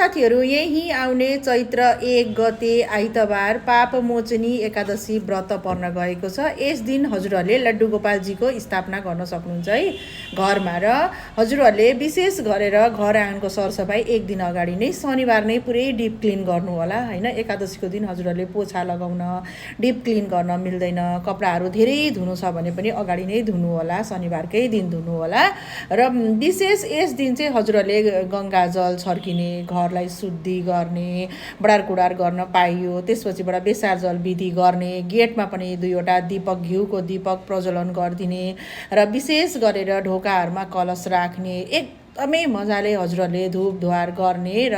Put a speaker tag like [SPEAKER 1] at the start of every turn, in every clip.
[SPEAKER 1] साथीहरू, यही आउने चैत्र 1 गते आइतबार पापमोचनी एकादशी व्रत पर्न गएको छ। यस दिन हजुरहरूले लड्डु गोपालजीको स्थापना गर्न सक्नुहुन्छ है घरमा। र हजुरहरूले विशेष गरेर घर आँगनको सरसफाइ एक दिन अगाडि नै शनिबार नै पुरै डिप क्लिन गर्नु होला हैन। एकादशीको दिन हजुरहरूले पोछा लगाउन, डिप क्लिन गर्न मिल्दैन। कपडाहरू धेरै धुनु छ भने पनि अगाडि नै धुनु होला, शनिबारकै दिन धुनु होला। र विशेष यस दिन चाहिँ हजुरहरूले गङ्गाजल छर्किने, घरलाई शुद्धि गर्ने, बडारकुडार गर्न पाइयो। त्यसपछिबाट बेसार जल विधि गर्ने, गेटमा पनि 2वटा दीपक, घिउको दीपक प्रज्वलन गरिदिने र विशेष गरेर ढोकाहरूमा कलश राख्ने, एकदमै मजाले हजुरहरूले धुप धुवार गर्ने र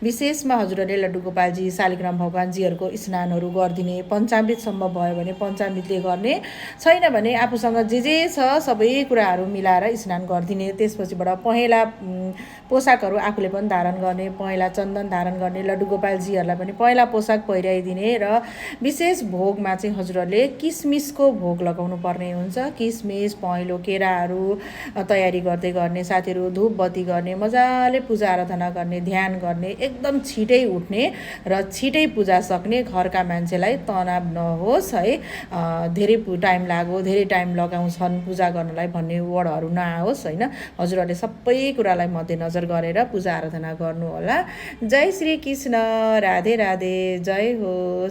[SPEAKER 1] विशेषमा हजुरहरूले लड्डु गोपालजी, शालिग्राम भगवानजीहरूको स्नानहरू गरिदिने। पञ्चामृत सम्भव भयो भने पञ्चामृतले गर्ने, छैन भने आफूसँग जे छ सबै कुराहरू मिलाएर स्नान गरिदिने। त्यसपछिबाट पहेँला पोसाकहरू आफूले पनि धारण गर्ने, पहेँला चन्दन धारण गर्ने, लड्डु गोपालजीहरूलाई पनि पहेँला पोसाक पहिराइदिने। र विशेष भोगमा चाहिँ हजुरहरूले किसमिसको भोग लगाउनु पर्ने हुन्छ। किसमिस, पहेँलो, केराहरू तयारी गर्दै गर्ने। साथीहरू धुप बत्ती गर्ने, मजाले पूजा आराधना गर्ने, ध्यान गर्ने, एकदम छिटै उठ्ने र छिटै पूजा सक्ने, घरका मान्छेलाई तनाव नहोस् है, धेरै टाइम लाग्यो, धेरै टाइम लगाउँछन् पूजा गर्नलाई भन्ने वर्डहरू नआओस् हैन। हजुरहरूले सबै कुरालाई मध्यनजर गरेर पूजा आराधना गर्नु होला। जय श्री कृष्ण, राधे राधे, जय होस्।